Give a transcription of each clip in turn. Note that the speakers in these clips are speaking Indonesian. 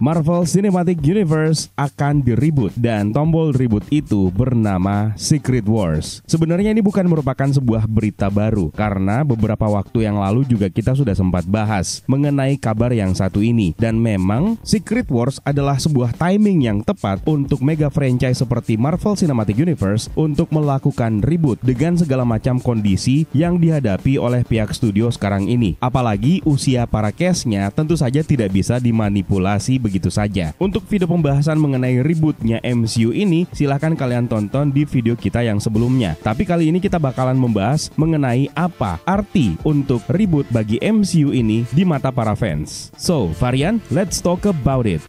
Marvel Cinematic Universe akan di-reboot dan tombol reboot itu bernama Secret Wars. Sebenarnya ini bukan merupakan sebuah berita baru karena beberapa waktu yang lalu juga kita sudah sempat bahas mengenai kabar yang satu ini. Dan memang Secret Wars adalah sebuah timing yang tepat untuk mega franchise seperti Marvel Cinematic Universe untuk melakukan reboot dengan segala macam kondisi yang dihadapi oleh pihak studio sekarang ini. Apalagi usia para cast-nya tentu saja tidak bisa dimanipulasi begitu saja. Untuk video pembahasan mengenai rebootnya MCU ini, silahkan kalian tonton di video kita yang sebelumnya. Tapi kali ini kita bakalan membahas mengenai apa arti untuk reboot bagi MCU ini di mata para fans. So, Varian, let's talk about it.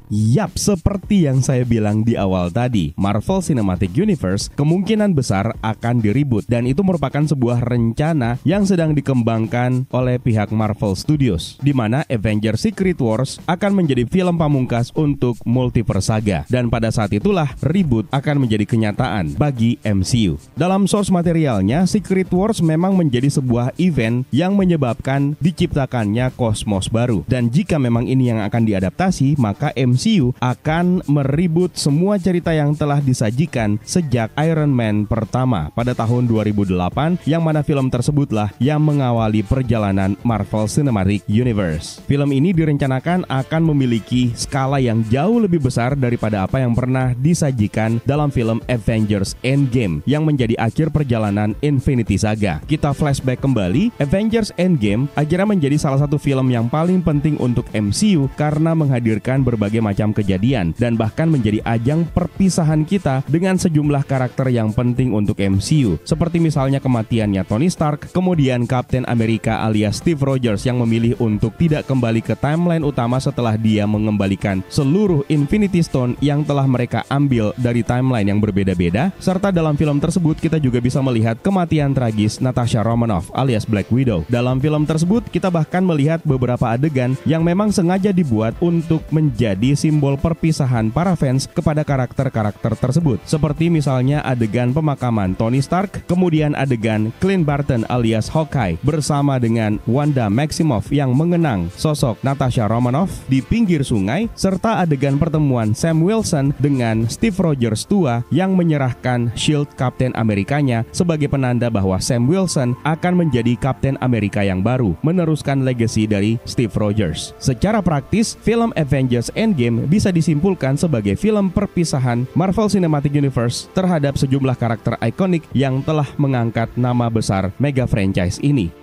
Yap, seperti yang saya bilang di awal tadi, Marvel Cinematic Universe kemungkinan besar akan di-reboot dan itu merupakan sebuah rencana yang sedang dikembangkan oleh pihak Marvel Studios, di mana Avengers Secret Wars akan menjadi film pamungkas untuk multiverse saga, dan pada saat itulah reboot akan menjadi kenyataan bagi MCU. Dalam source materialnya, Secret Wars memang menjadi sebuah event yang menyebabkan diciptakannya kosmos baru, dan jika memang ini yang akan diadaptasi, maka MCU akan mereboot semua cerita yang telah disajikan sejak Iron Man pertama pada tahun 2008, yang mana film tersebutlah yang mengawali perjalanan Marvel Cinematic Universe. Film ini direncanakan akan memiliki skala yang jauh lebih besar daripada apa yang pernah disajikan dalam film Avengers Endgame yang menjadi akhir perjalanan Infinity Saga. Kita flashback kembali, Avengers Endgame akhirnya menjadi salah satu film yang paling penting untuk MCU karena menghadirkan berbagai macam kejadian dan bahkan menjadi ajang perpisahan kita dengan sejumlah karakter yang penting untuk MCU, seperti misalnya kematiannya Tony Stark, kemudian Captain America alias Steve Rogers yang memilih untuk tidak kembali ke timeline utama setelah dia mengembalikan seluruh Infinity Stone yang telah mereka ambil dari timeline yang berbeda-beda. Serta dalam film tersebut kita juga bisa melihat kematian tragis Natasha Romanoff alias Black Widow. Dalam film tersebut kita bahkan melihat beberapa adegan yang memang sengaja dibuat untuk menjadi simbol perpisahan para fans kepada karakter-karakter tersebut, seperti misalnya adegan pemakaman Tony Stark, kemudian adegan Clint Barton alias Hawkeye bersama dengan Wanda Maximoff yang mengenang sosok Natasha Romanoff di pinggir sungai, serta adegan pertemuan Sam Wilson dengan Steve Rogers tua yang menyerahkan shield Captain Amerikanya sebagai penanda bahwa Sam Wilson akan menjadi Captain Amerika yang baru, meneruskan legacy dari Steve Rogers. Secara praktis, film Avengers Endgame bisa disimpulkan sebagai film perpisahan Marvel Cinematic Universe terhadap sejumlah karakter ikonik yang telah mengangkat nama besar mega franchise ini.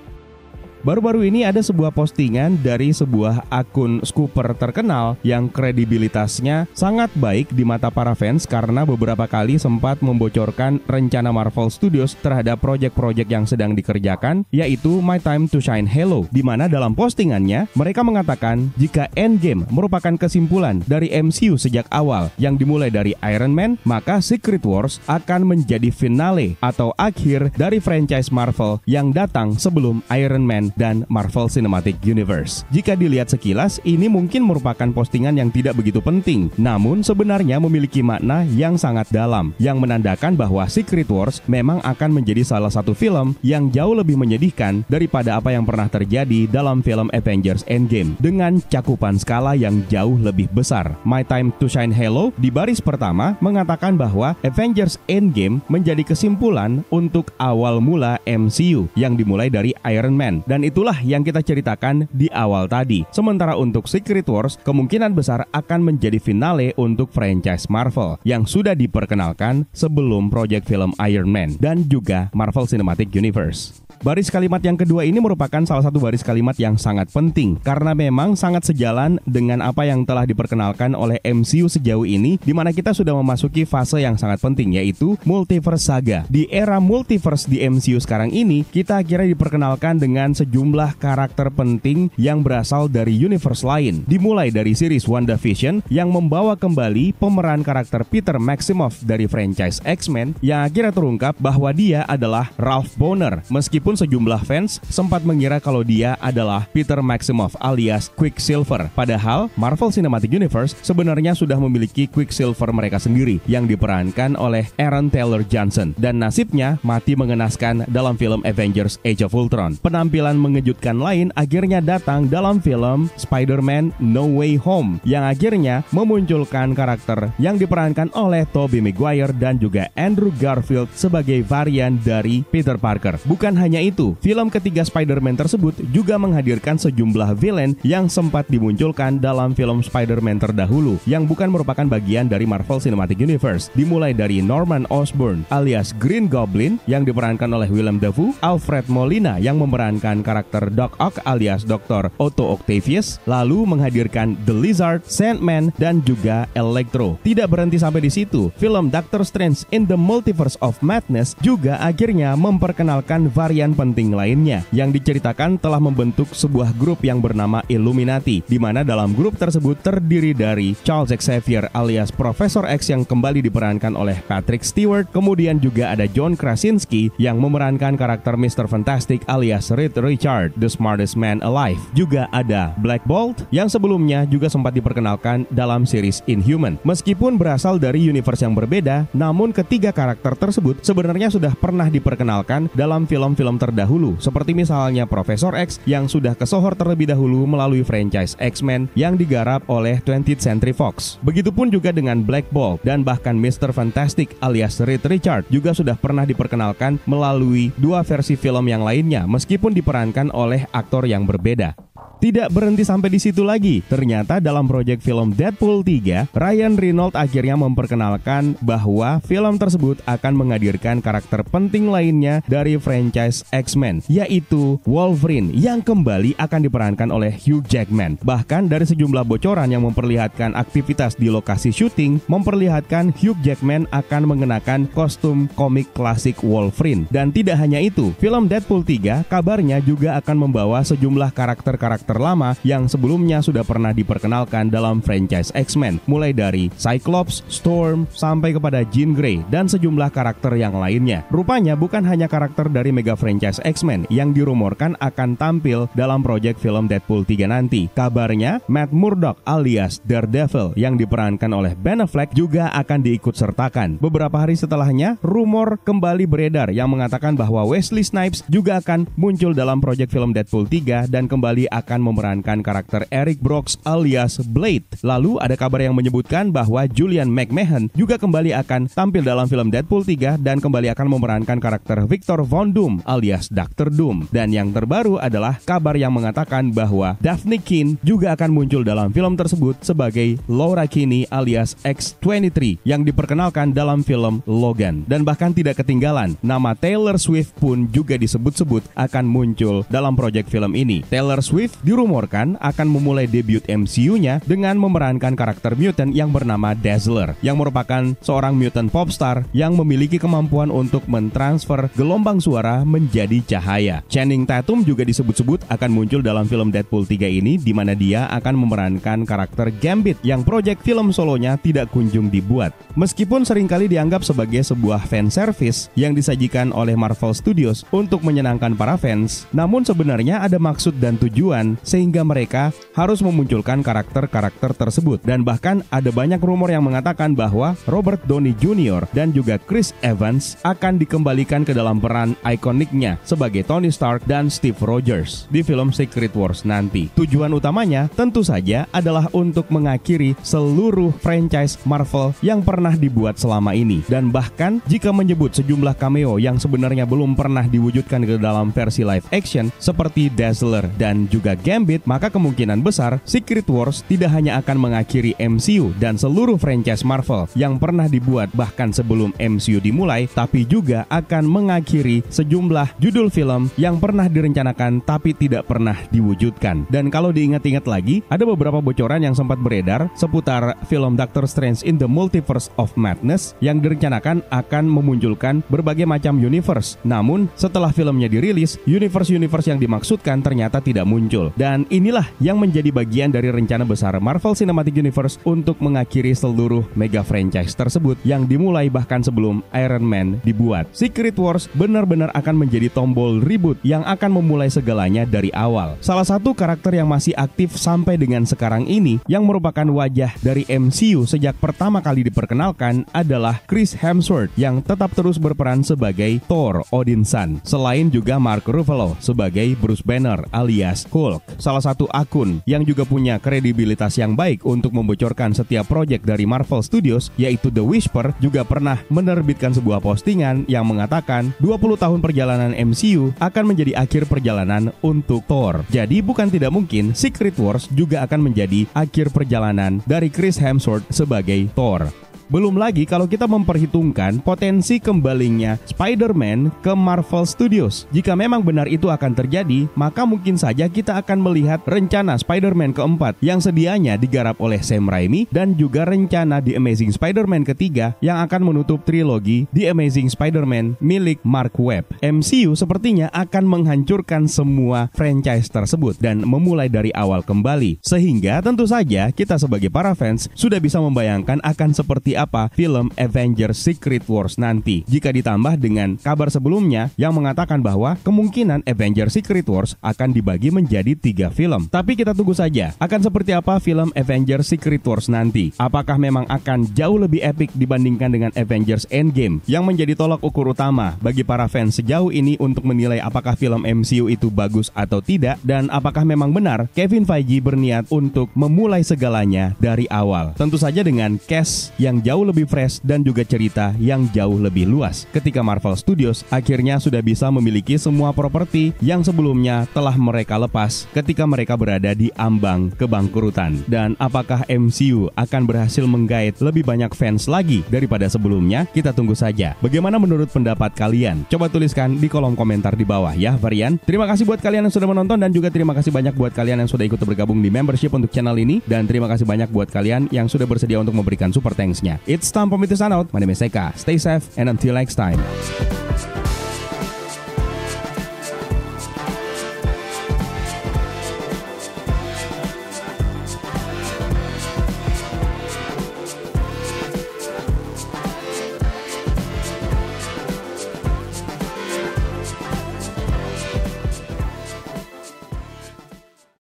Baru-baru ini ada sebuah postingan dari sebuah akun scooper terkenal yang kredibilitasnya sangat baik di mata para fans karena beberapa kali sempat membocorkan rencana Marvel Studios terhadap proyek-proyek yang sedang dikerjakan, yaitu My Time to Shine Halo, di mana dalam postingannya mereka mengatakan jika Endgame merupakan kesimpulan dari MCU sejak awal yang dimulai dari Iron Man, maka Secret Wars akan menjadi finale atau akhir dari franchise Marvel yang datang sebelum Iron Man dan Marvel Cinematic Universe. Jika dilihat sekilas, ini mungkin merupakan postingan yang tidak begitu penting, namun sebenarnya memiliki makna yang sangat dalam, yang menandakan bahwa Secret Wars memang akan menjadi salah satu film yang jauh lebih menyedihkan daripada apa yang pernah terjadi dalam film Avengers Endgame, dengan cakupan skala yang jauh lebih besar. My Time to Shine Halo di baris pertama mengatakan bahwa Avengers Endgame menjadi kesimpulan untuk awal mula MCU yang dimulai dari Iron Man, dan itulah yang kita ceritakan di awal tadi. Sementara untuk Secret Wars kemungkinan besar akan menjadi finale untuk franchise Marvel yang sudah diperkenalkan sebelum proyek film Iron Man dan juga Marvel Cinematic Universe. Baris kalimat yang kedua ini merupakan salah satu baris kalimat yang sangat penting karena memang sangat sejalan dengan apa yang telah diperkenalkan oleh MCU sejauh ini, di mana kita sudah memasuki fase yang sangat penting, yaitu multiverse saga. Di era multiverse di MCU sekarang ini, kita akhirnya diperkenalkan dengan sejumlah karakter penting yang berasal dari universe lain, dimulai dari series WandaVision yang membawa kembali pemeran karakter Peter Maximoff dari franchise X-Men, yang akhirnya terungkap bahwa dia adalah Ralph Bonner. Meskipun Meskipun sejumlah fans sempat mengira kalau dia adalah Peter Maximoff alias Quicksilver. Padahal Marvel Cinematic Universe sebenarnya sudah memiliki Quicksilver mereka sendiri yang diperankan oleh Aaron Taylor Johnson. Dan nasibnya mati mengenaskan dalam film Avengers Age of Ultron. Penampilan mengejutkan lain akhirnya datang dalam film Spider-Man No Way Home yang akhirnya memunculkan karakter yang diperankan oleh Tobey Maguire dan juga Andrew Garfield sebagai varian dari Peter Parker. Bukan hanya itu, film ketiga Spider-Man tersebut juga menghadirkan sejumlah villain yang sempat dimunculkan dalam film Spider-Man terdahulu yang bukan merupakan bagian dari Marvel Cinematic Universe. Dimulai dari Norman Osborn alias Green Goblin yang diperankan oleh Willem Dafoe, Alfred Molina yang memerankan karakter Doc Ock alias Dr. Otto Octavius, lalu menghadirkan The Lizard, Sandman, dan juga Electro. Tidak berhenti sampai di situ, film Doctor Strange in the Multiverse of Madness juga akhirnya memperkenalkan varian penting lainnya yang diceritakan telah membentuk sebuah grup yang bernama Illuminati, di mana dalam grup tersebut terdiri dari Charles Xavier alias Profesor X yang kembali diperankan oleh Patrick Stewart, kemudian juga ada John Krasinski yang memerankan karakter Mr. Fantastic alias Reed Richard, the smartest man alive. Juga ada Black Bolt yang sebelumnya juga sempat diperkenalkan dalam series Inhuman. Meskipun berasal dari universe yang berbeda, namun ketiga karakter tersebut sebenarnya sudah pernah diperkenalkan dalam film-film terdahulu, seperti misalnya Profesor X yang sudah kesohor terlebih dahulu melalui franchise X-Men yang digarap oleh 20th Century Fox. Begitupun juga dengan Black Bolt, dan bahkan Mr. Fantastic alias Reed Richard juga sudah pernah diperkenalkan melalui dua versi film yang lainnya meskipun diperankan oleh aktor yang berbeda. Tidak berhenti sampai di situ lagi. Ternyata dalam proyek film Deadpool 3, Ryan Reynolds akhirnya memperkenalkan bahwa film tersebut akan menghadirkan karakter penting lainnya dari franchise X-Men, yaitu Wolverine yang kembali akan diperankan oleh Hugh Jackman. Bahkan dari sejumlah bocoran yang memperlihatkan aktivitas di lokasi syuting, memperlihatkan Hugh Jackman akan mengenakan kostum komik klasik Wolverine. Dan tidak hanya itu, film Deadpool 3 kabarnya juga akan membawa sejumlah karakter-karakter lama yang sebelumnya sudah pernah diperkenalkan dalam franchise X-Men, mulai dari Cyclops, Storm, sampai kepada Jean Grey dan sejumlah karakter yang lainnya. Rupanya bukan hanya karakter dari mega franchise X-Men yang dirumorkan akan tampil dalam proyek film Deadpool 3 nanti. Kabarnya Matt Murdock alias Daredevil yang diperankan oleh Ben Affleck juga akan diikut sertakan. Beberapa hari setelahnya, rumor kembali beredar yang mengatakan bahwa Wesley Snipes juga akan muncul dalam proyek film Deadpool 3 dan kembali akan memerankan karakter Eric Brox alias Blade. Lalu ada kabar yang menyebutkan bahwa Julian McMahon juga kembali akan tampil dalam film Deadpool 3 dan kembali akan memerankan karakter Victor Von Doom alias Dr. Doom. Dan yang terbaru adalah kabar yang mengatakan bahwa Daphne Keane juga akan muncul dalam film tersebut sebagai Laura Kinney alias X-23 yang diperkenalkan dalam film Logan. Dan bahkan tidak ketinggalan, nama Taylor Swift pun juga disebut-sebut akan muncul dalam proyek film ini. Taylor Swift dirumorkan akan memulai debut MCU-nya dengan memerankan karakter mutant yang bernama Dazzler, yang merupakan seorang mutant popstar yang memiliki kemampuan untuk mentransfer gelombang suara menjadi cahaya. Channing Tatum juga disebut-sebut akan muncul dalam film Deadpool 3 ini, di mana dia akan memerankan karakter Gambit yang proyek film solonya tidak kunjung dibuat. Meskipun seringkali dianggap sebagai sebuah fan service yang disajikan oleh Marvel Studios untuk menyenangkan para fans, namun sebenarnya ada maksud dan tujuan sehingga mereka harus memunculkan karakter-karakter tersebut. Dan bahkan ada banyak rumor yang mengatakan bahwa Robert Downey Jr. dan juga Chris Evans akan dikembalikan ke dalam peran ikoniknya sebagai Tony Stark dan Steve Rogers di film Secret Wars nanti. Tujuan utamanya tentu saja adalah untuk mengakhiri seluruh franchise Marvel yang pernah dibuat selama ini. Dan bahkan jika menyebut sejumlah cameo yang sebenarnya belum pernah diwujudkan ke dalam versi live action seperti Dazzler dan juga Gambit, maka kemungkinan besar Secret Wars tidak hanya akan mengakhiri MCU dan seluruh franchise Marvel yang pernah dibuat bahkan sebelum MCU dimulai, tapi juga akan mengakhiri sejumlah judul film yang pernah direncanakan tapi tidak pernah diwujudkan. Dan kalau diingat-ingat lagi, ada beberapa bocoran yang sempat beredar seputar film Doctor Strange in the Multiverse of Madness yang direncanakan akan memunculkan berbagai macam universe. Namun setelah filmnya dirilis, universe-universe yang dimaksudkan ternyata tidak muncul. Dan inilah yang menjadi bagian dari rencana besar Marvel Cinematic Universe untuk mengakhiri seluruh mega franchise tersebut yang dimulai bahkan sebelum Iron Man dibuat. Secret Wars benar-benar akan menjadi tombol reboot yang akan memulai segalanya dari awal. Salah satu karakter yang masih aktif sampai dengan sekarang ini yang merupakan wajah dari MCU sejak pertama kali diperkenalkan adalah Chris Hemsworth yang tetap terus berperan sebagai Thor Odinson. Selain juga Mark Ruffalo sebagai Bruce Banner alias Hulk. Salah satu akun yang juga punya kredibilitas yang baik untuk membocorkan setiap proyek dari Marvel Studios yaitu The Whisper juga pernah menerbitkan sebuah postingan yang mengatakan 20 tahun perjalanan MCU akan menjadi akhir perjalanan untuk Thor. Jadi bukan tidak mungkin Secret Wars juga akan menjadi akhir perjalanan dari Chris Hemsworth sebagai Thor. Belum lagi kalau kita memperhitungkan potensi kembalinya Spider-Man ke Marvel Studios. Jika memang benar itu akan terjadi, maka mungkin saja kita akan melihat rencana Spider-Man keempat yang sedianya digarap oleh Sam Raimi dan juga rencana The Amazing Spider-Man ketiga yang akan menutup trilogi The Amazing Spider-Man milik Mark Webb. MCU sepertinya akan menghancurkan semua franchise tersebut dan memulai dari awal kembali. Sehingga tentu saja kita sebagai para fans sudah bisa membayangkan akan seperti apa film Avengers Secret Wars nanti. Jika ditambah dengan kabar sebelumnya yang mengatakan bahwa kemungkinan Avengers Secret Wars akan dibagi menjadi 3 film. Tapi kita tunggu saja akan seperti apa film Avengers Secret Wars nanti. Apakah memang akan jauh lebih epic dibandingkan dengan Avengers Endgame yang menjadi tolak ukur utama bagi para fans sejauh ini untuk menilai apakah film MCU itu bagus atau tidak, dan apakah memang benar Kevin Feige berniat untuk memulai segalanya dari awal. Tentu saja dengan cast yang jauh lebih fresh dan juga cerita yang jauh lebih luas ketika Marvel Studios akhirnya sudah bisa memiliki semua properti yang sebelumnya telah mereka lepas ketika mereka berada di ambang kebangkrutan. Dan apakah MCU akan berhasil menggait lebih banyak fans lagi daripada sebelumnya? Kita tunggu saja. Bagaimana menurut pendapat kalian? Coba tuliskan di kolom komentar di bawah ya, Varian. Terima kasih buat kalian yang sudah menonton dan juga terima kasih banyak buat kalian yang sudah ikut bergabung di membership untuk channel ini, dan terima kasih banyak buat kalian yang sudah bersedia untuk memberikan super thanks-nya. It's time for me to sign out. My name is Eka. Stay safe and until next time.